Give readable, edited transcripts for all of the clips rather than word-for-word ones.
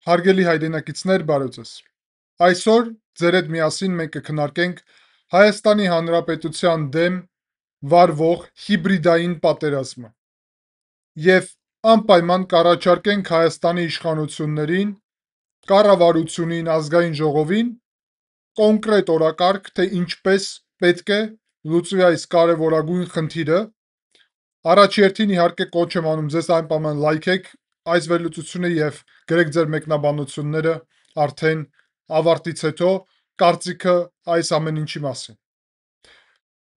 Հարգելի հայրենակիցներ, բարև ձեզ։ Այսօր ձեր հետ միասին մենք կքննարկենք Հայաստանի Հանրապետության դեմ վարվող հիբրիդային պատերազմը եւ անպայման կառաջարկենք Հայաստանի իշխանություններին, կառավարությունին, ազգային ժողովին կոնկրետ օրակարգ, թե ինչպես պետք է լուծվի այս կարևորագույն խնդիրը։ Առաջերտին իհարկե կոչ եմ անում ձեզ անպայման լայքեք այս վերլուծությունը եւ գրեք ձեր մեկնաբանությունները արդեն ավարտից հետո կարծիքը այս ամեն ինչի մասին։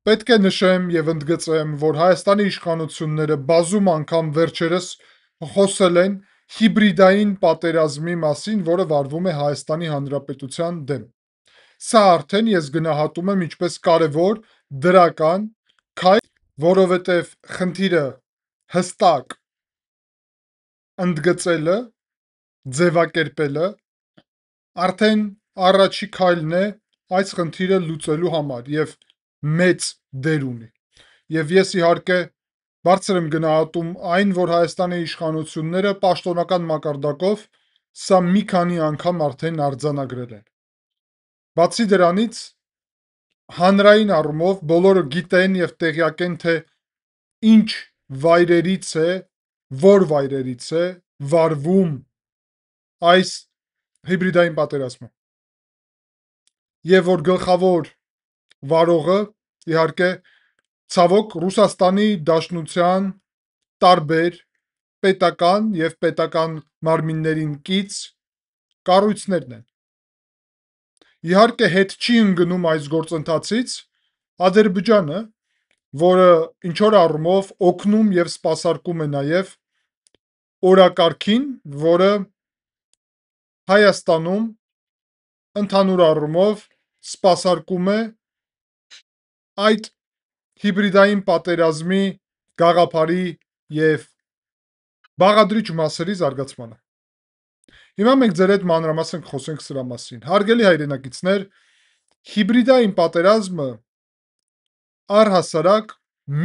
Պետք է նշեմ եւ ընդգծեմ, որ Հայաստանի իշխանությունները բազում անգամ վերջերս խոսել են հիբրիդային պատերազմի մասին, որը վարվում է Հայաստանի Հանրապետության դեմ։ Սա արդեն ես գնահատում եմ ինչպես կարևոր դրական քայլ, որովհետև խնդիրը հստակ ընդգծելը, ձևակերպելը արդեն առաջի քայլն է այս խնդիրը լուծելու համար եւ մեծ դեր ունի։ Եվ ես իհարկե բարձր եմ գնահատում այն, որ Հայաստանի իշխանությունները պաշտոնական մակարդակով սա մի քանի անգամ արդեն արձանագրել են։ Բացի դրանից, հանրային առումով բոլորը գիտեն եւ տեղյակ են, թե ինչ վայրերից է, որ վայրերից է վարվում այս հիբրիդային պատերազմը։ Եվ որ գլխավոր վարողը իհարկե ցավոք Ռուսաստանի Դաշնության տարբեր պետական եւ պետական մարմիններին կից կառույցներն են։ Իհարկե հետ չի ընկնում այս գործընթացից Ադրբեջանը, որը ինչ որ առումով օգնում եւ սպասարկում է նաեւ օրակարգին, որը Հայաստանում ընդհանուր առումով սպասարկում է այդ հիբրիդային պատերազմի գաղափարի եւ բաղադրիչ մասերի զարգացմանը։ Հիմա մենք ձեր հետ մանրամասն կխոսենք սրա մասին։ Հարգելի հայրենակիցներ, հիբրիդային պատերազմը առհասարակ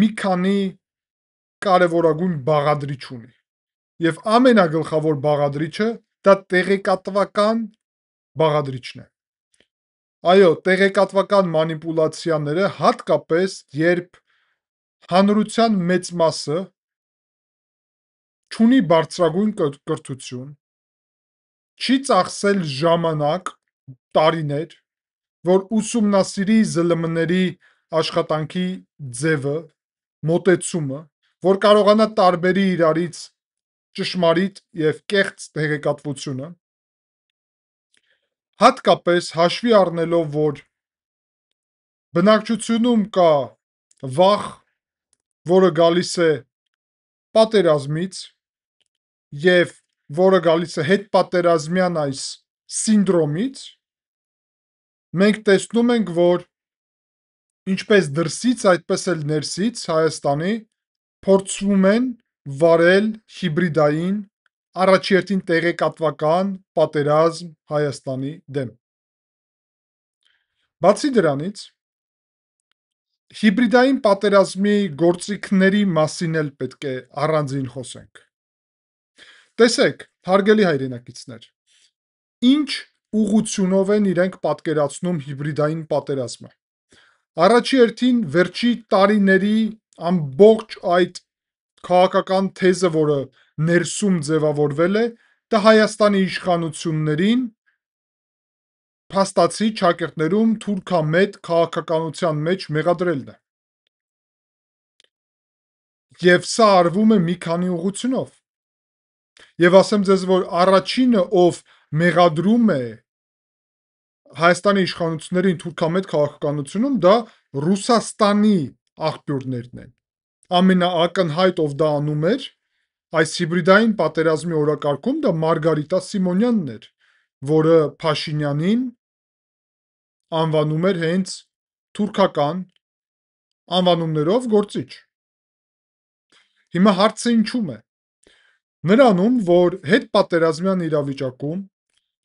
մի քանի կարևորագույն բաղադրիչ ունի։ Եվ ամենագլխավոր բաղադրիչը դա տեղեկատվական բաղադրիչն է։ Այո, տեղեկատվական մանիպուլյացիաները, հատկապես երբ հանրության մեծ մասը չունի բարձրագույն կրթություն, չի ծախսել ժամանակ, տարիներ, որ ուսումնասիրի ԶԼՄ-ների աշխատանքի ձևը, մոտեցումը, որ կարողանա տարբերի իրարից ճշմարիտ եւ կեղծ տեղեկատվությունը, հատկապես հաշվի առնելով, որ բնակչությունում կա վախ, որը գալիս է պատերազմից եւ որը գալիս է հետպատերազմյան այս սինդրոմից, մենք տեսնում ենք, որ ինչպես դրսից, այդպես էլ ներսից Հայաստանի փորձում են վարել հիբրիդային առաջերտին տեղեկատվական պատերազմ Հայաստանի դեմ։ Բացի դրանից, հիբրիդային պատերազմի գործիքների մասին էլ պետք է առանձին խոսենք։ Տեսեք, հարգելի հայրենակիցներ, ինչ ուղղությունով են իրենք պատկերացնում հիբրիդային պատերազմը։ Առաջի հերթին վերջի տարիների ամբողջ այդ քաղաքական թեզը, որը ներսում ձևավորվել է, դա Հայաստանի իշխանություններին փաստացի ճակերտներում թուրքամետ քաղաքականության մեջ մեղադրելն է։ Եվ սա արվում է մի քանի ուղղությունով։ Եվ ասեմ ձեզ, որ առաջինը, ով մեղադրում է Հայաստանի իշխանություններին թուրքամետ քաղաքականությունում, դա Ռուսաստանի աղբյուրներն են։ Ամենաակնհայտ ով դա անում էր այս հիբրիդային պատերազմի օրակարգում, դա Մարգարիտա Սիմոնյանն էր, որը Փաշինյանին անվանում էր հենց թուրքական անվանումներով գործիչ։ Հիմա հարցը ինչու՞մ է։ Նրանում, որ հետպատերազմյան իրավիճակում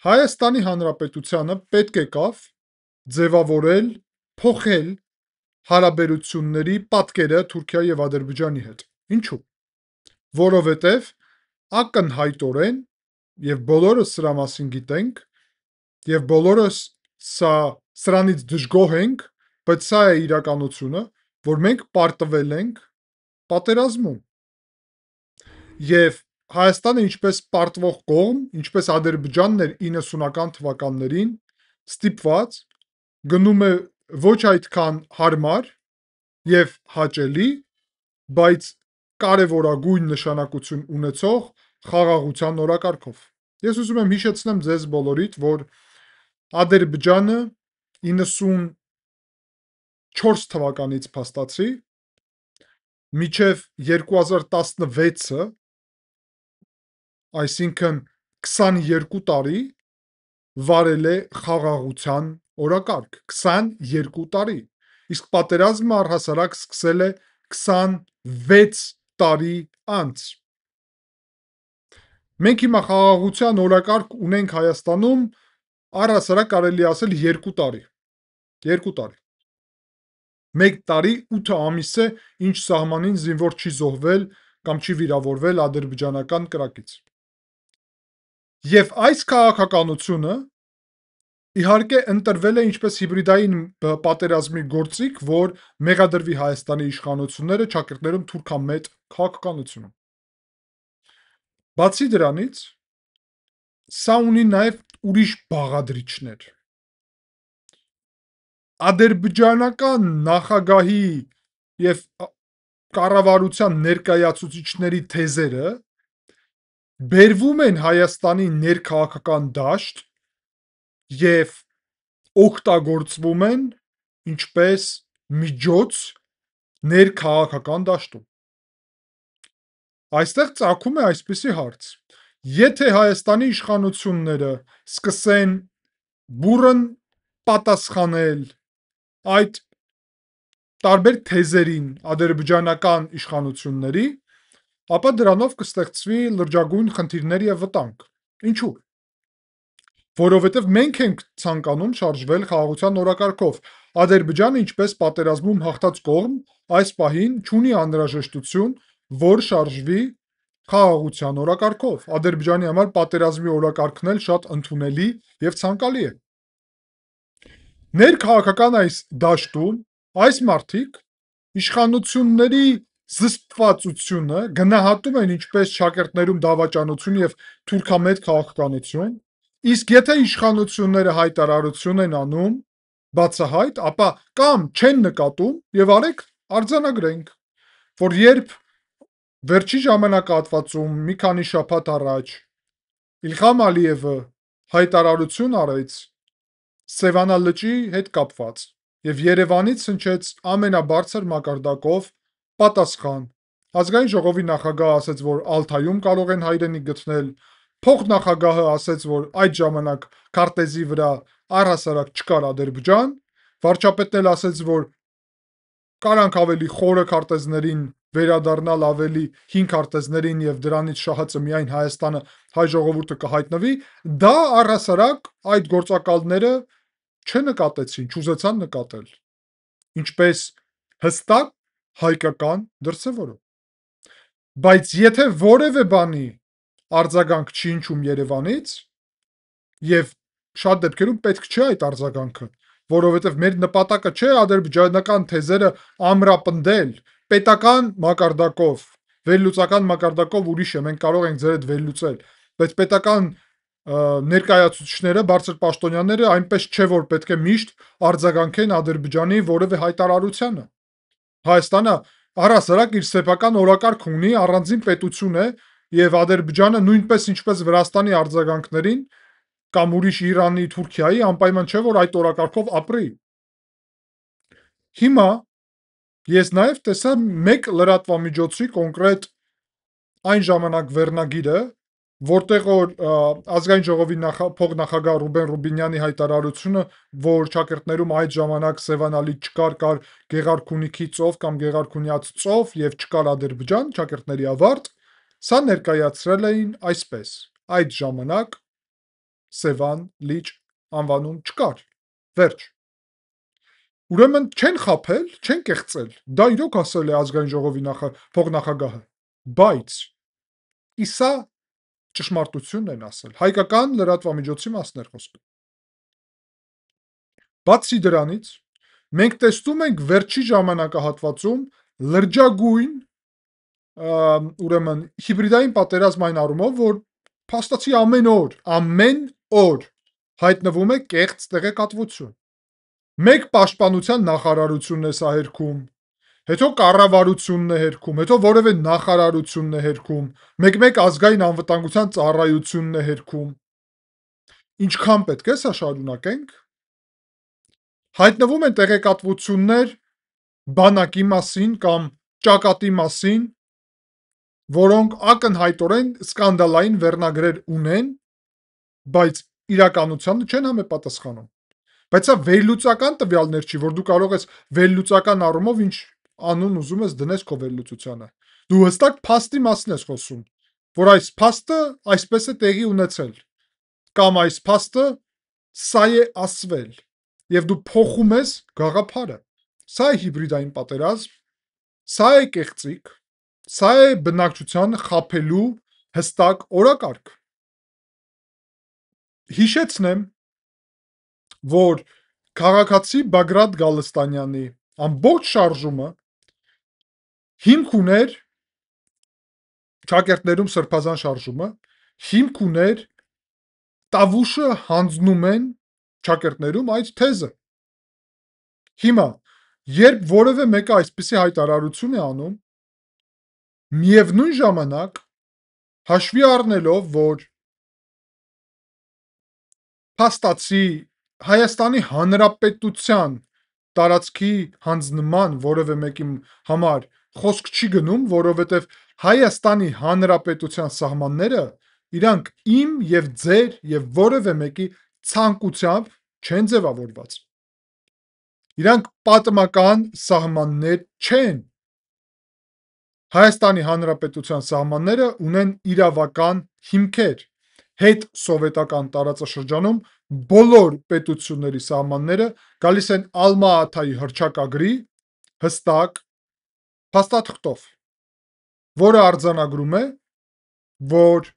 Հայաստանի Հանրապետությանը պետք եկավ ձևավորել, փոխել հարաբերությունների պատկերը Թուրքիայի եւ Ադրբեջանի հետ։ Ինչու՞։ Որովհետեւ ակնհայտորեն եւ բոլորս սրա մասին գիտենք, եւ բոլորս սրանից դժգոհ ենք, բայց սա է իրականությունը, որ մենք պարտվել ենք պատերազմում։ Եվ Հայաստանը ինչպես պարտվող կողմ, ինչպես Ադրբեջանն էր 90-ական թվականներին, ստիպված գնում է ոչ այդքան հարմար եւ հաճելի, բայց կարևորագույն նշանակություն ունեցող խաղաղության օրակարգով։ Ես ուզում եմ հիշեցնեմ ձեզ բոլորիդ, որ Ադրբեջանը 94 թվականից փաստացի մինչև 2016-ը, այսինքն 22 տարի վարել է խաղաղության օրակարգ, 22 տարի, իսկ պատերազմը առհասարակ սկսել է 26 տարի անց։ Մենք հիմա խաղաղության օրակարգ ունենք Հայաստանում, առհասարակ կարելի ասել 2 տարի, 2 տարի։ 1 տարի 8 ամիս է, ինչ սահմանին զինվոր չի զոհվել կամ չի վիրավորվել ադրբեջանական կրակից։ Եվ այս քաղաքականությունը իհարկե ընտրվել է ինչպես հիբրիդային պատերազմի գործիք, որ մեղադրվի Հայաստանի իշխանությունները ճակերտներում թուրքամետ քաղաքականությունը։ Բացի դրանից, սա ունի նաև ուրիշ բաղադրիչներ։ Ադրբեջանական նախագահի եւ կառավարության ներկայացուցիչների թեզերը բերվում են Հայաստանի ներքաղաքական դաշտ եւ օգտագործվում են ինչպես միջոց ներքաղաքական դաշտում։ Այստեղ ծագում է այսպիսի հարց. եթե Հայաստանի իշխանությունները սկսեն բուռն պատասխանել այդ տարբեր թեզերին ադրբեջանական իշխանությունների, ապա դրանով կստեղծվի լրջագույն խնդիրներ եւ վտանգ։ Ինչու՞։ Որովհետեւ մենք ենք ցանկանում շարժվել խաղաղության օրակարգով։ Ադրբեջանը, ինչպես պատերազմում հաղթած կողմ, այս պահին չունի անհրաժեշտություն, որ շարժվի խաղաղության օրակարգով։ Ադրբեջանի համար պատերազմի օրակարգն էլ շատ ընդունելի եւ ցանկալի է։ Ներքաղաքական այս դաշտում այս մարդիկ իշխանությունների զսպվածությունը գնահատում են ինչպես ճակերտներում դավաճանություն եւ թուրքամետ քաղաքականություն, իսկ եթե իշխանությունները հայտարարություն են անում բացահայտ, ապա կամ չեն նկատում եւ արեք արձանագրենք, որ երբ վերջի ժամանակահատվածում մի քանի շաբաթ առաջ Իլհամ Ալիևը հայտարարություն արեց Սևանա լճի հետ կապված եւ Երևանից հնչեց ամենաբարձր մակարդակով պատասխան։ Ազգային ժողովի նախագահը ասաց, որ Ալթայում կարող են հայրենիք գտնել, փոխնախագահը ասաց, որ այդ ժամանակ քարտեզի վրա առհասարակ չկար Ադրբեջան, վարչապետն էլ ասաց, որ կարանք ավելի խորը քարտեզներին վերադառնալ ավելի հին քարտեզներին եւ դրանից շահածը միայն Հայաստանը հայ ժողովուրդը կհայտնվի, դա առհասարակ այդ գործակալները չնկատեցին, չուզեցան նկատել, ինչպես հստակ հայկական դրսևորում։ Բայց եթե որևէ բանի արձագանք չի հնչում Երևանից, եւ շատ դեպքերում պետք չէ այդ արձագանքը, որովհետեւ մեր նպատակը չէ ադրբեջանական թեզերը ամրապնդել պետական մակարդակով, վերլուծական մակարդակով ուրիշ է, մենք կարող ենք ձեր հետ վերլուծել, բայց պետական ներկայացուցիչները, բարձր պաշտոնյաները այնպես չէ, որ պետք է միշտ արձագանքեն Ադրբեջանի որևէ հայտարարությանը։ Հայաստանը առհասարակ իր սեփական օրակարգ ունի, առանձին պետություն է եւ Ադրբեջանը նույնպես ինչպես Վրաստանի արձագանքներին կամ ուրիշ Իրանի, Թուրքիայի անպայման չէ, որ այդ օրակարգով ապրի։ Հիմա ես նաեւ տեսա մեկ լրատվամիջոցի կոնկրետ այն ժամանակ վերնագիրը, որտեղ որ ազգային ժողովի փոխնախագահ Ռուբեն Ռուբինյանի հայտարարությունը, որ ճակերտներում այդ ժամանակ Սևանալի չկար, կար Գեղարքունիքի ծով կամ Գեղարքունյաց ծով եւ չկար Ադրբեջան, ճակերտների ավարտ, սա ներկայացրել էին այսպես. այդ ժամանակ Սևան լիճ անվանում չկար։ Վերջ։ Ուրեմն չեն խաբել, չեն կեղծել։ Դա իրոք ասել է ազգային ժողովի փոխնախագահը, բայց իսա ճշմարտությունն են ասել, հայկական լրատվամիջոցի մասն էր խոսքը։ Բացի դրանից, մենք տեսնում ենք վերջի ժամանակահատվածում լրջագույն ուրեմն հիբրիդային պատերազմ այն առումով, որ փաստացի ամեն օր հայտնվում է կեղծ տեղեկատվություն։ Մեկ պաշտպանության նախարարությունն է սա հերքում, հետո կառավարությունն է հերքում, հետո որևէ նախարարությունն է հերքում, մեկ-մեկ ազգային անվտանգության ծառայությունն է հերքում։ Ինչքան պետք է սա շարունակենք։ Հայտնվում են տեղեկատվություններ բանակի մասին կամ ճակատի մասին, որոնք ակնհայտորեն սկանդալային վերնագրեր ունեն, բայց իրականությանը չեն համապատասխանում։ Բայց սա վերլուծական տվյալներ չի, որ դու կարող ես վերլուծական առումով ինչ անուն ուզում ես դնես քո վերլուծությանը։ Դու հստակ փաստի մասին ես խոսում, որ այս փաստը այսպես է տեղի ունեցել, կամ այս փաստը սա է ասվել, եւ դու փոխում ես գաղափարը։ Սա է հիբրիդային պատերազմ, սա է կեղծիք, սա է բնակչության խաբելու հստակ օրակարգ։ Հիշեցնեմ, որ քաղաքացի Բագրատ Գալստանյանի ամբողջ շարժումը հիմք ուներ ճակերտներում սրբազան շարժումը հիմք ուներ տավուշը հանձնում են ճակերտներում այդ թեզը։ Հիմա, երբ որևէ մեկը այսպիսի հայտարարություն է անում, միևնույն ժամանակ հաշվի առնելով, որ փաստացի Հայաստանի Հանրապետության տարածքի հանձնման որևէ մեկի համար խոսք չի գնում, որովհետև Հայաստանի Հանրապետության սահմանները իրանք իմ եւ ձեր եւ որևէ մեկի ցանկությամբ չեն ձևավորված։ Իրանք պատմական սահմաններ չեն։ Հայաստանի Հանրապետության սահմանները ունեն իրավական հիմքեր։ Հետ սովետական տարածաշրջանում բոլոր պետությունների սահմանները գալիս են Ալմա-Աթայի հռչակագրի հստակ փաստաթղթով, որը արձանագրում է, որ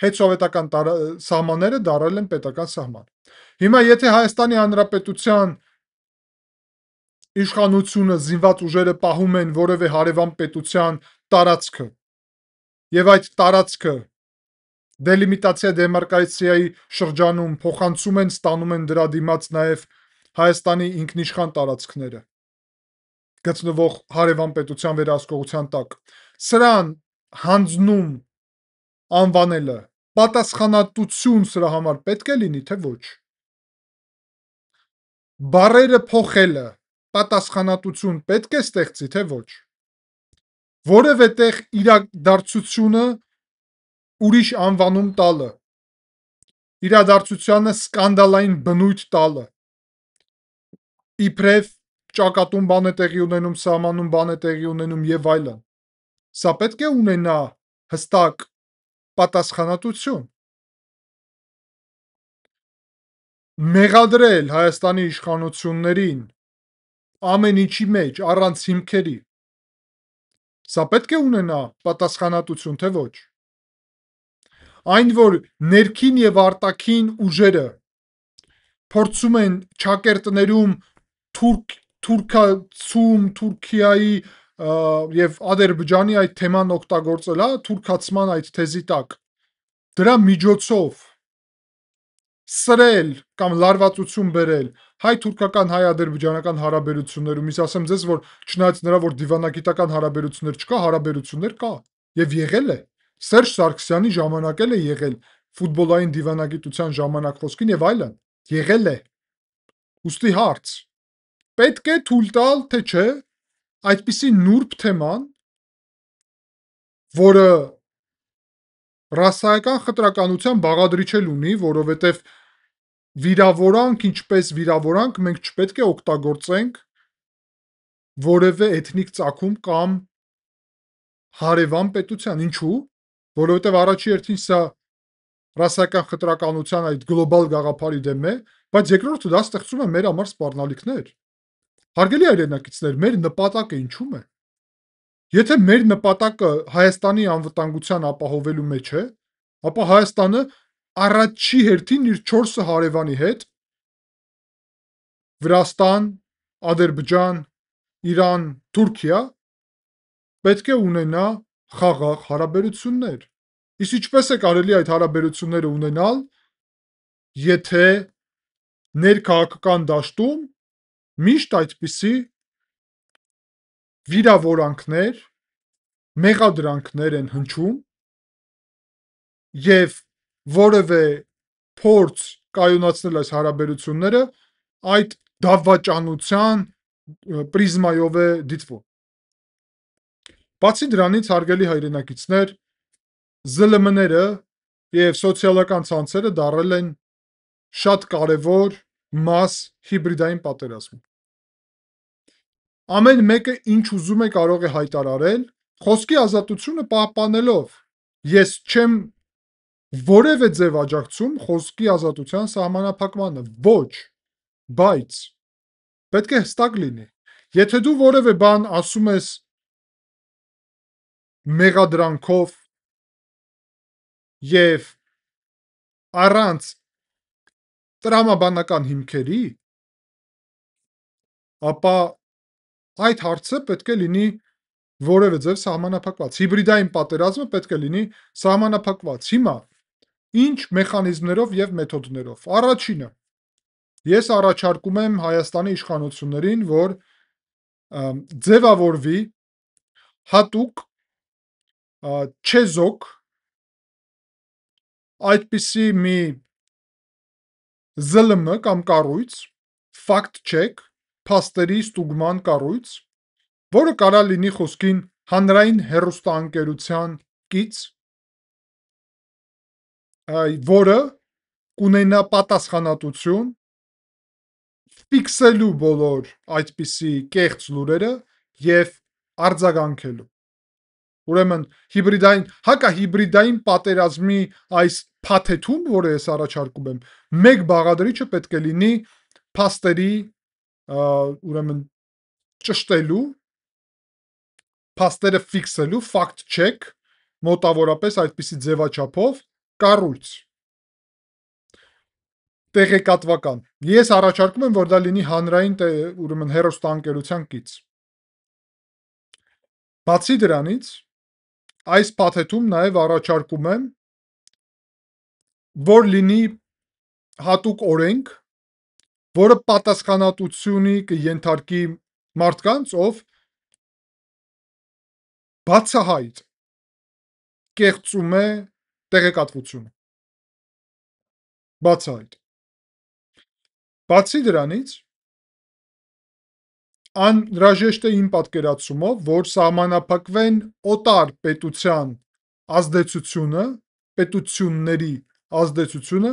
հետսովետական սահմանները դարել են պետական սահման։ Հիմա եթե Հայաստանի Հանրապետության իշխանությունը, զինված ուժերը պահում են որևէ հարևան պետության տարածքը, եւ այդ տարածքը դելիմիտացիա դեմարկացիայի շրջանում փոխանցում են, ստանում են դրա դիմաց նաև Հայաստանի ինքնիշխան տարածքները, գտնվող հարևան պետության վերահսկողության տակ, սրան հանձնում անվանելը պատասխանատվություն սրա համար պետք է լինի, թե ոչ։ Բառերը փոխելը պատասխանատվություն պետք է ստեղծի, թե ոչ։ Որևէ տեղ իրադարձությունը ուրիշ անվանում տալը, իրադարձությանը սկանդալային բնույթ տալը, իբրև ճակատում բան է տեղի ունենում, սահմանում բան է տեղի ունենում եւ այլն։ Սա պետք է ունենա հստակ պատասխանատվություն։ Մեղադրել Հայաստանի իշխանություններին ամեն ինչի մեջ առանց հիմքերի, սա պետք է ունենա պատասխանատվություն, թե ոչ։ Այն, որ ներքին եւ արտաքին ուժերը փորձում են ճակերտներում Թուրքիայի եւ Ադրբեջանի այդ թեման օգտագործել, թուրքացման այդ թեզի տակ, դրա միջոցով սրել կամ լարվածություն բերել հայ-թուրքական, հայ-ադրբեջանական հարաբերություններում, իսկ ասեմ ձեզ, որ չնայած նրա, որ դիվանագիտական հարաբերություններ չկա, հարաբերություններ կա եւ եղել է։ Սերժ Սարգսյանի ժամանակ էլ է եղել ֆուտբոլային դիվանագիտության ժամանակ խոսքին եւ այլն, եղել է։ Ուստի հարց. պետք է թույլ տալ, թե չէ, այդպիսի նուրբ թեման, որը ռասայական խտրականության բաղադրիչ էլ ունի, որովհետեւ վիրավորանք, ինչպես վիրավորանք, մենք չպետք է օգտագործենք որևէ էթնիկ ծագում կամ հարևան պետության։ Ինչու՞։ Որովհետեւ առաջի հերթին սա ռասայական խտրականության այդ գլոբալ գաղափարի դեմ է, բայց երկրորդը դա ստեղծում է մեր համար սպառնալիքներ։ Հարգելի հայրենակիցներ, մեր նպատակը ինչու՞մ է։ Եթե մեր նպատակը Հայաստանի անվտանգության ապահովելու մեջ է, ապա Հայաստանը առաջի հերթին իր 4 հարևանի հետ Վրաստան, Ադրբեջան, Իրան, Թուրքիա պետք է ունենա խաղաղ հարաբերություններ։ Իսկ ինչպես է կարելի այդ հարաբերությունները ունենալ, եթե ներքաղաքական դաշտում միշտ այդպիսի վիրավորանքներ, մեղադրանքներ են հնչում եւ որևէ փորձ կայունացնել այս հարաբերությունները այդ դավաճանության պրիզմայով է դիտվում։ Բացի դրանից, հարգելի հայրենակիցներ, ԶԼՄ-ները եւ սոցիալական ցանցերը դարձել են շատ կարևոր մաս հիբրիդային պատերազմում։ Ամեն մեկը ինչ ուզում է կարող է հայտարարել, խոսքի ազատությունը պահպանելով։ Ես չեմ որևէ ձև աջակցում խոսքի ազատության սահմանափակմանը, ոչ, բայց պետք է հստակ լինի։ Եթե դու որևէ բան ասում ես մեղադրանքով եւ առանց տրամաբանական հիմքերի, ապա այդ հարցը պետք է լինի որևէ ձև սահմանափակված։ Հիբրիդային պատերազմը պետք է լինի սահմանափակված։ Հիմա ինչ մեխանիզմներով եւ մեթոդներով։ Առաջինը, ես առաջարկում եմ Հայաստանի իշխանություններին, որ ձևավորվի հատուկ չեզոք այդպիսի մի ԶԼՄ կամ կառույց, fact check, փաստերի ստուգման կառույց, որը կարա լինի խոսքին հանրային հեռուստաընկերության կից, որը կունենա պատասխանատվություն ֆիքսելու բոլոր այդպիսի կեղծ լուրերը եւ արձագանքելու։ Ուրեմն հակահիբրիդային պատերազմի այս փաթեթում, որը ես առաջարկում եմ, մեկ բաղադրիչը պետք է լինի փաստերի ուրեմն ճշտելու, փաստերը ֆիքսելու, fact check, մոտավորապես այդպիսի ձևաչափով կառույց։ Տեղեկատվական։ Ես առաջարկում եմ, որ դա լինի հանրային ուրեմն հեռուստաընկերության կից։ Բացի դրանից, այս փաթեթում նաև առաջարկում եմ, որ լինի հատուկ օրենք, որը պատասխանատվությունի կենթարկի մարդկանց, ով բացահայտ կեղծում է տեղեկատվությունը։ Բացահայտ։ Բացի դրանից, անհրաժեշտ է իմ պատկերացումով, որ սահմանափակվեն օտար պետության ազդեցությունը, պետությունների ազդեցությունը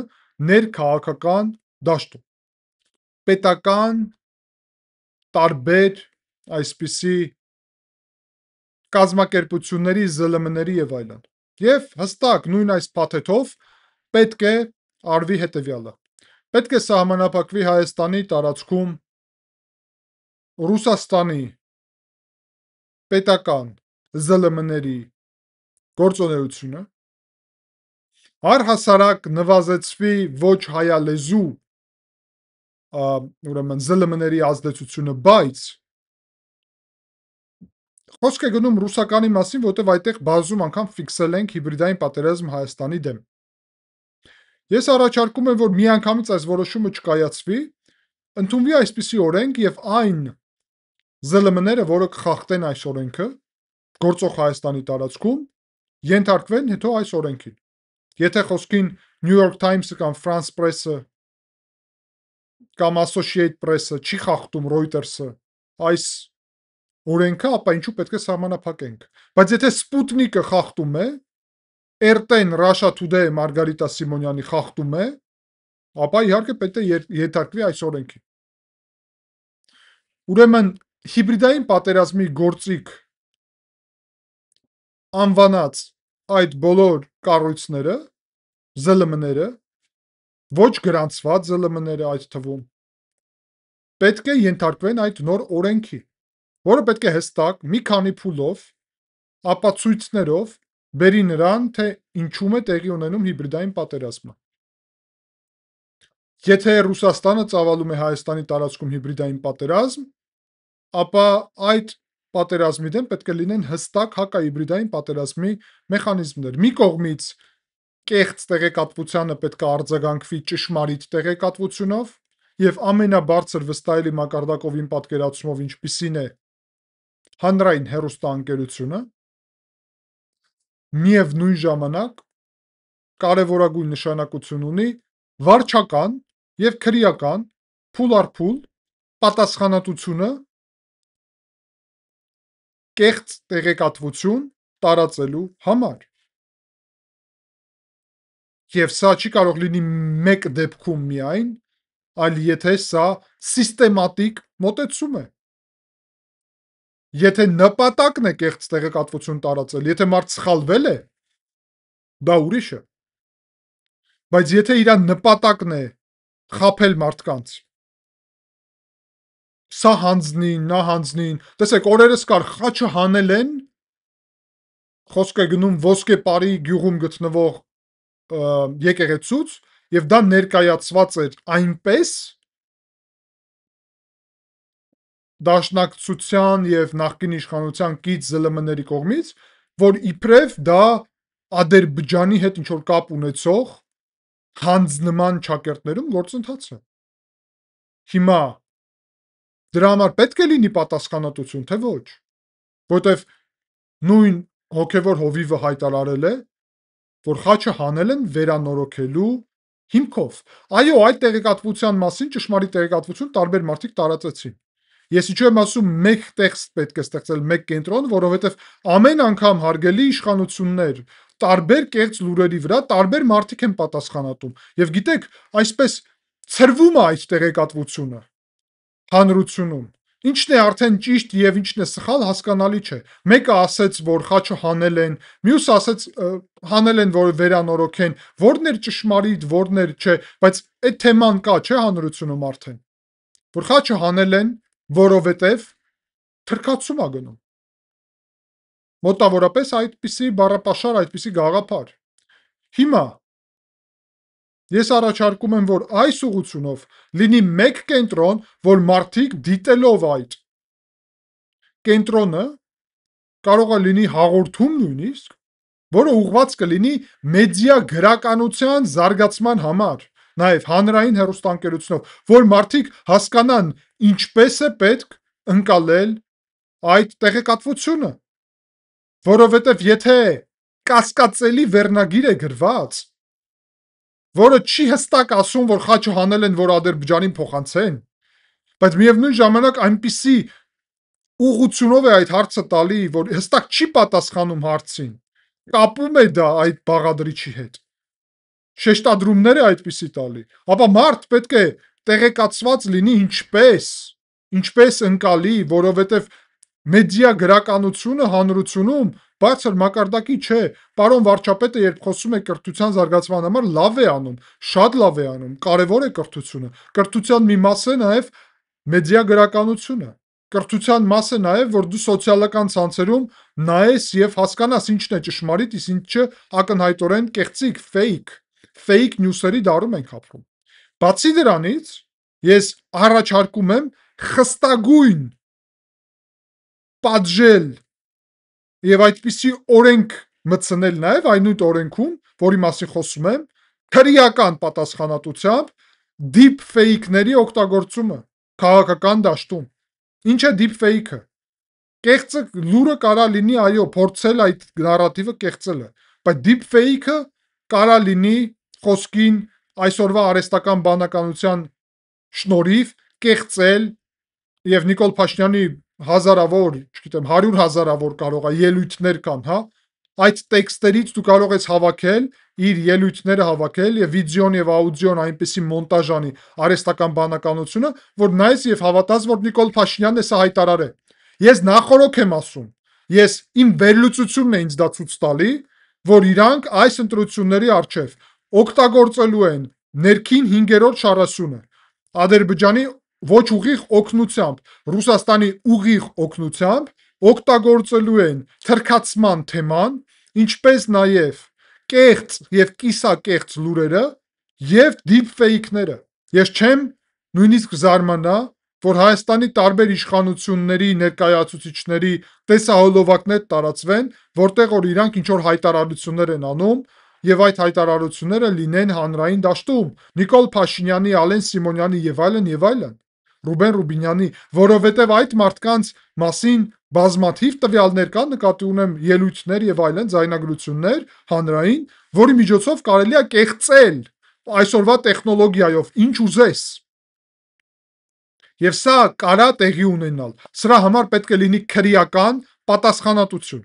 ներքաղաքական դաշտում։ Պետական տարբեր այսպիսի կազմակերպությունների, ԶԼՄ-ների եւ այլն։ Եվ հստակ նույն այս փաթեթով պետք է արվի հետեւյալը։ Պետք է սահմանափակվի Հայաստանի տարածքում Ռուսաստանի պետական ԶԼՄ-ների գործունեությունը, առհասարակ նվազեցվի ոչ հայալեզու ուրեմն ԶԼՄ-ների ազդեցությունը, բայց խոսք է գնում ռուսականի մասին, որտեղ այդտեղ բազում անգամ ֆիքսել ենք հիբրիդային պատերազմ Հայաստանի դեմ։ Ես առաջարկում եմ, որ միանգամից այս որոշումը չկայացվի, ընդունվի այսպիսի օրենք եւ այն ԶԼՄ-ները, որը կխախտեն այս օրենքը, գործող Հայաստանի տարածքում, ենթարկվեն հետո այս օրենքին։ Եթե խոսքին New York Times-ը կամ France Press-ը կամ Associated Press-ը չի խախտում Reuters-ը այս օրենքը, ապա ինչու պետք է սահմանափակենք։ Բայց եթե Sputnik-ը խախտում է, RT-ն Russia Today Մարգարիտա Սիմոնյանի խախտում է, ապա իհարկե պետք է ենթարկվի այս օրենքին։ Ուրեմն հիբրիդային պատերազմի գործիք անվանած այդ բոլոր կառույցները, ԶԼՄ-ները, ոչ գրանցված ԶԼՄ-ները այդ թվում, պետք է ենթարկվեն այդ նոր օրենքի, որը պետք է հստակ մի քանի փուլով, ապացույցներով, բերի նրան, թե ինչում է տեղի ունենում հիբրիդային պատերազմը։ Եթե Ռուսաստանը ծավալում է Հայաստանի տարածքում հիբրիդային պատերազմ, ապա այդ պատերազմի դեմ պետք է լինեն հստակ հակահիբրիդային պատերազմի մեխանիզմներ։ Մի կողմից կեղծ տեղեկատվությանը պետք է արձագանքվի ճշմարիտ տեղեկատվությունով եւ ամենաբարձր վստահելի մակարդակով իմ պատկերացումով ինչպիսին է հանրային հեռուստաընկերությունը, միևնույն ժամանակ կարևորագույն նշանակություն ունի վարչական եւ քրեական փուլ առ փուլ պատասխանատվությունը կեղծ տեղեկատվություն տարածելու համար։ Եվ սա չի կարող լինի մեկ դեպքում միայն, այլ եթե սա սիստեմատիկ մոտեցում է։ Եթե նպատակն է կեղծ տեղեկատվություն տարածել, եթե մարդ սխալվել է, դա ուրիշ է։ Բայց եթե իր նպատակն է խաբել մարդկանց, սա հանձնին, նա հանձնին, տեսեք, օրերս կար խաչը հանել են, խոսք է գնում Ոսկե Պարի գյուղում գտնվող եկեղեցուց, եւ դա ներկայացված էր այնպես դաշնակցության եւ նախկին իշխանության կից ԶԼՄ-ների կողմից, որ իբրև դա Ադրբեջանի հետ ինչ-որ կապ ունեցող հանձնման ճակերտներում գործընթաց է։ Հիմա դրա համար պետք է լինի պատասխանատվություն, թե ոչ, որտեվ նույն հոգևոր հովիվը հայտարարել է, որ խաչը հանել են վերանորոգելու հիմքով։ Այո, այդ տեղեկատվության մասին ճշմարիտ տեղեկատվություն տարբեր մարդիկ տարածեցին։ Ես ինչու եմ ասում մեկ տեքստ պետք է ստեղծել, մեկ կենտրոն, որովհետև ամեն անգամ հարգելի իշխանություններ տարբեր կեղծ լուրերի վրա տարբեր մարդիկ են պատասխանատում։ Եվ գիտեք, այսպես ցրվում է այդ տեղեկատվությունը հանրությունում։ Ինչն է արդեն ճիշտ եւ ինչն է սխալ հասկանալի չէ։ Մեկը ասեց, որ խաչը հանել են, մյուսը ասեց հանել են, որ վերանորոգեն, որն էր ճշմարիտ, որն էր չէ, բայց այդ թեման կա, չէ, հանրությունում արդեն։ Որ խաչը հանել են, որովհետև թրքացում է գնում։ Մոտավորապես այդպիսի բառապաշար, այդպիսի գաղափար։ Հիմա ես առաջարկում եմ, որ այս ուղղությունով լինի մեկ կենտրոն, որ մարդիկ դիտելով այդ կենտրոնը կարող է լինի հաղորդում նույնիսկ, որը ուղղված կլինի մեդիա գրականության զարգացման համար, նաև հանրային հեռուստաընկերությունով, որ մարդիկ հասկանան ինչպես է պետք ընկալել այդ տեղեկատվությունը, որովհետև եթե կասկածելի վերնագիր է գրված, որը չի հստակ ասում, որ խաչը հանել են, որ Ադրբեջանին փոխանցեն, բայց միևնույն ժամանակ այնպիսի ուղղությունով է այդ հարցը տալի, որ հստակ չի պատասխանում հարցին, կապում է դա այդ բաղադրիչի հետ, շեշտադրումներ է այդպիսի տալի, ապա մարդ պետք է տեղեկացված լինի ինչպես ընկալի, որովհետև մեդիա գրականությունը հանրությունում բարձր մակարդակի չէ, պարոն վարչապետը երբ խոսում է կրթության զարգացման համար, լավ է անում, շատ լավ է անում, կարևոր է կրթությունը, կրթության մի մաս է նաև մեդիա գրականությունը, կրթության մաս է նաև, որ դու սոցիալական ցանցերում նայես եւ հասկանաս ինչն է ճշմարիտ, իսկ ինչը ակնհայտորեն կեղծիք, fake news-երի դարում ենք ապրում։ Բացի դրանից, ես առաջարկում եմ խստագույն պատժել եւ այդպիսի օրենք մտցնել նաև այն նույն օրենքում, որի մասին խոսում եմ, քրեական պատասխանատվությամբ deep fake-ների օգտագործումը քաղաքական դաշտում։ Ինչ է deep fake-ը։ Կեղծը լուրը կարա լինի, այո, փորձել այդ նարատիվը կեղծելը, բայց deep fake-ը կարա լինի խոսքին այսօրվա արհեստական բանականության շնորհիվ կեղծել եւ Նիկոլ Փաշինյանի հազարավոր, չգիտեմ, 100,000-ավոր կարող է ելույթներ կան, հա, այդ տեքստերից դու կարող ես հավաքել իր ելույթները հավաքել եւ վիդեոն եւ աուդիոն այնպեսի մոնտաժ անի արհեստական բանականությունը, որ նայես եւ հավատաս, որ Նիկոլ Փաշինյանն է սա հայտարարել։ Ես նախորոք եմ ասում, ես իմ վերլուծությունն է ինձ դա ցույց տալի, որ իրանք այս ընտրությունների արչեւ օգտագործելու են ներքին 5-րդ շարասյունը Ադրբեջանի ոչ ուղիղ օգնությամբ, Ռուսաստանի ուղիղ օգնությամբ օգտագործելու են թրքացման թեման ինչպես նաև կեղծ եւ կիսակեղծ լուրերը եւ deepfake-ները։ Ես չեմ նույնիսկ զարմանա, որ Հայաստանի տարբեր իշխանությունների ներկայացուցիչների տեսահոլովակներ տարածվեն, որտեղ որ իրանք ինչ որ հայտարարություններ են անում եւ այդ հայտարարությունները լինեն հանրային դաշտում Նիկոլ Փաշինյանի, Ալեն Սիմոնյանի եւ այլն, Ռուբեն Ռուբինյանի, որովհետեւ այդ մարդկանց մասին բազմաթիվ տվյալներ կան, նկատի ունեմ ելույթներ եւ այլն, ձայնագրություններ հանրային, որի միջոցով կարելի է կեղծել այսօրվա տեխնոլոգիայով ինչ ուզես։ Եվ սա կարա տեղի ունենալ։ Սրա համար պետք է լինի քրեական պատասխանատվություն։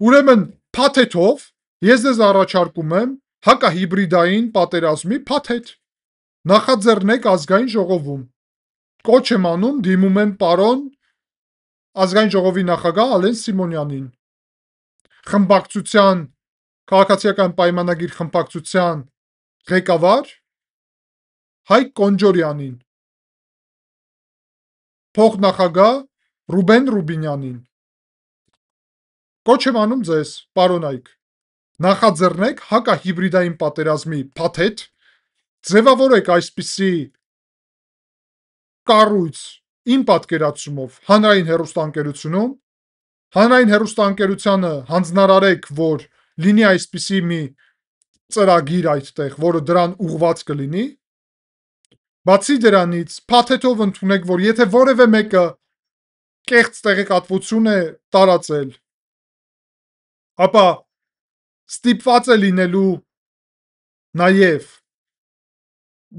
Ուրեմն փաթեթով ես ձեզ առաջարկում եմ հակահիբրիդային պատերազմի փաթեթ։ Նախաձեռնեք ազգային ժողովում։ Կոչ եմ անում, դիմում եմ պարոն ազգային ժողովի նախագահ Ալեն Սիմոնյանին, խմբակցության քաղաքացիական պայմանագիր խմբակցության ղեկավար Հայկ Կոնջորյանին, փոխնախագահ Ռուբեն Ռուբինյանին։ Կոչ եմ անում ձեզ, պարոն Հայկ, նախաձեռնեք հակահիբրիդային պատերազմի փաթեթ, ձևավորեք այսպիսի կառույց իմ պատկերացումով հանրային հեռուստաընկերությունում, հանրային հեռուստաընկերությանը հանձնարարեք, որ լինի այսպիսի մի ծրագիր այդտեղ, որը դրան ուղված կլինի։ Բացի դրանից, փաթեթով ընդունեք, որ եթե որևէ մեկը կեղծ տեղեկատվություն է տարածել, ապա ստիպված է լինելու նաև,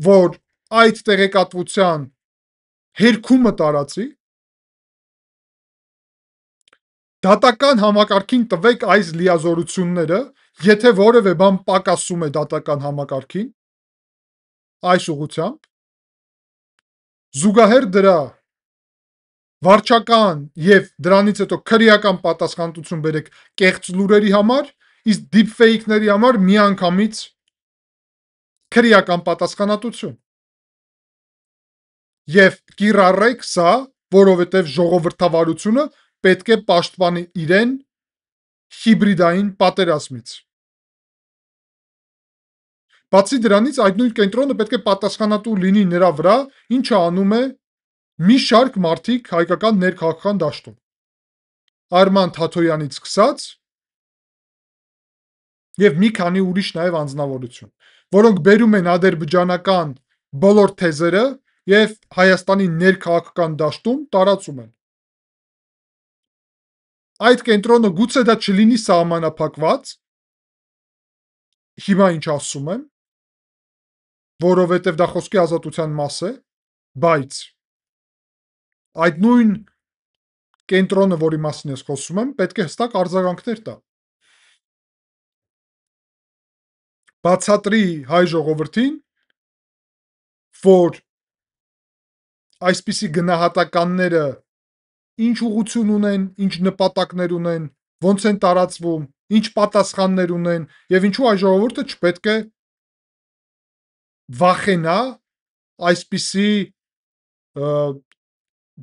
որ այդ տեղեկատվության հերքումը տարածի, դատական համակարգին տվեք այս լիազորությունները, եթե որևէ բան պակասում է դատական համակարգին, այս ուղղությամբ, զուգահեռ դրա վարչական եւ դրանից հետո քրեական պատասխանատվություն բերեք կեղծ լուրերի համար, իսկ deepfake-ների համար միանգամից քրեական պատասխանատվություն։ Եվ կիրառեք սա, որովհետև ժողովրդավարությունը պետք է պաշտպանի իրեն հիբրիդային պատերազմից։ Բացի դրանից, այդ նույն կենտրոնը պետք է պատասխանատու լինի նրա վրա, ինչը անում է մի շարք մարդիկ հայկական ներքաղաքական դաշտում։ Արման Թաթոյանից սկսած եւ մի քանի ուրիշ նաեւ անձնավորություն, որոնք բերում են ադրբեջանական բոլոր թեզերը եւ Հայաստանի ներքաղաքական դաշտում տարածում են։ Այդ կենտրոնը գուցե դա չլինի սահմանափակված, հիմա ինչ ասում եմ, որովհետեւ դա խոսքի ազատության մաս է, բայց այդ նույն կենտրոնը, որի մասին ես խոսում եմ, պետք է հստակ արձագանքներ տա։ Բացատրի հայ ժողովրդին, որ այսպիսի գնահատականները ինչ ուղղություն ունեն, ինչ նպատակներ ունեն, ոնց են տարածվում, ինչ պատասխաններ ունեն եւ ինչու հայ ժողովուրդը չպետք է վախենա այսպիսի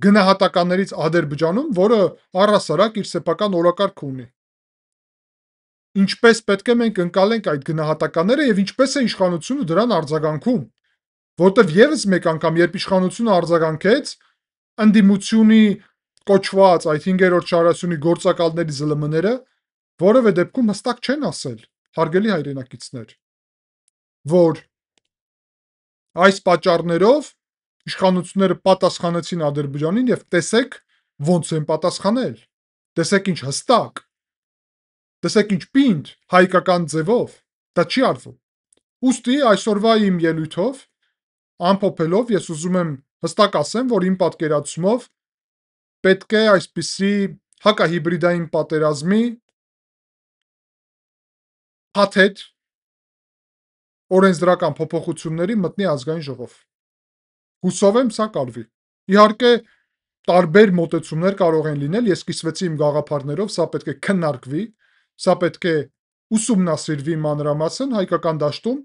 գնահատականներից Ադրբեջանում, որը առհասարակ իր սեփական օրակարգ ունի։ Ինչպես պետք է մենք ընկալենք այդ գնահատականները եւ ինչպես է իշխանությունը դրան արձագանքում, որտեւ եւս մեկ անգամ, երբ իշխանությունը արձագանքեց, ընդդիմությունի կոչված այդ 5-րդ շարասյունի գործակալների ԶԼՄ-ները որևէ դեպքում հստակ չեն ասել, հարգելի հայրենակիցներ, որ այս պատճառներով իշխանությունները պատասխանեցին Ադրբեջանին եւ տեսեք ոնց են պատասխանել, տեսեք ինչ հստակ, տեսեք ինչ պինդ, հայկական ձևով, դա չի արվում։ Ուստի այսօրվա իմ ելույթով ամփոփելով ես ուզում եմ հստակ ասեմ, որ իմ պատկերացումով պետք է այսպիսի հակահիբրիդային պատերազմի փաթեթ օրենսդրական փոփոխությունների մտնի ազգային ժողով։ Հուսով եմ սա կարվի։ Իհարկե տարբեր մոտեցումներ կարող են լինել, ես կիսվեցի իմ գաղափարներով, սա պետք է քննարկվի, սա պետք է ուսումնասիրվի մանրամասն հայկական դաշտում,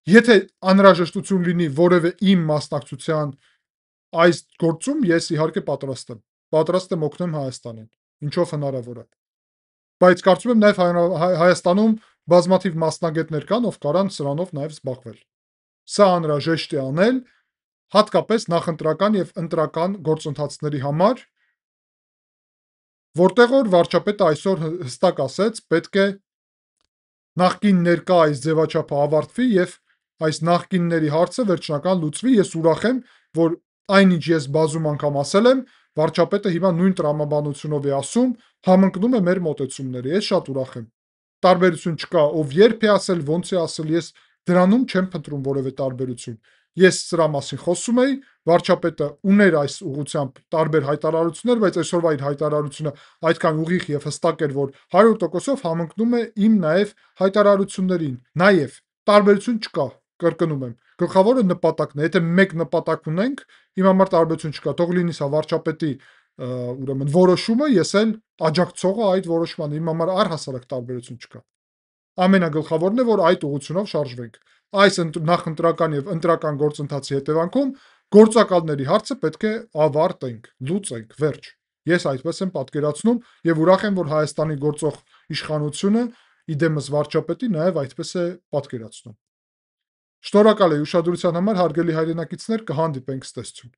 եթե անհրաժեշտություն լինի որևէ իմ մասնակցության այս գործում, ես իհարկե պատրաստ եմ օգնեմ Հայաստանին, ինչով հնարավոր է։ բայց կարծում եմ նաև Հայաստանում բազմաթիվ մասնագետներ կան, ով կարան սրանով նաև զբաղվել։ Սա անհրաժեշտ է անել հատկապես նախընտրական եւ ընտրական գործընթացների համար, որտեղ որ վարչապետը այսօր հստակ ասեց, պետք է նախկին ներկա այս ձևաչափը ավարտվի եւ այս նախկինների հարցը վերջնական լուծվի։ Ես ուրախ եմ, որ այնինչ ես բազում անգամ ասել եմ, վարչապետը հիմա նույն տրամաբանությունով է ասում, համընկնում է մեր մոտեցումները։ Ես շատ ուրախ եմ։ Տարբերություն չկա, ով երբ է ասել, ոնց է ասել, ես դրանում չեմ փնտրում որևէ տարբերություն։ Ես սրա մասին խոսում էի, վարչապետը ուներ այս ուղղությամբ տարբեր հայտարարություններ, բայց այսօրվա իր հայտարարությունը այդքան ուղիղ եւ հստակ էր, որ 100%-ով համընկնում է իմ նաև հայտարարություններին։ Նաև տարբերություն չկա, կրկնում եմ։ Գլխավորը նպատակն է։ Եթե մեկ նպատակ ունենք, իմ համար տարբերություն չկա։ Թող լինի սա վարչապետի ուրեմն որոշումը, ես էլ աջակցողը այդ որոշմանը, իմ համար առհասարակ տարբերություն չկա։ Ամենագլխավորն է, որ այդ ուղղությունով շարժվենք։ Այս նախընտրական եւ ընտրական գործընթացի հետևանքում գործակալների հարցը պետք է ավարտենք, լուծենք, վերջ։ Ես այդպես եմ պատկերացնում եւ ուրախ եմ, որ Հայաստանի գործող իշխանությունը իդեմս վարչապետի նաեւ այդպես է պատկերացնում։ Շնորհակալ եմ ուշադրության համար, հարգելի հայրենակիցներ, կհանդիպենք, ցտեսություն։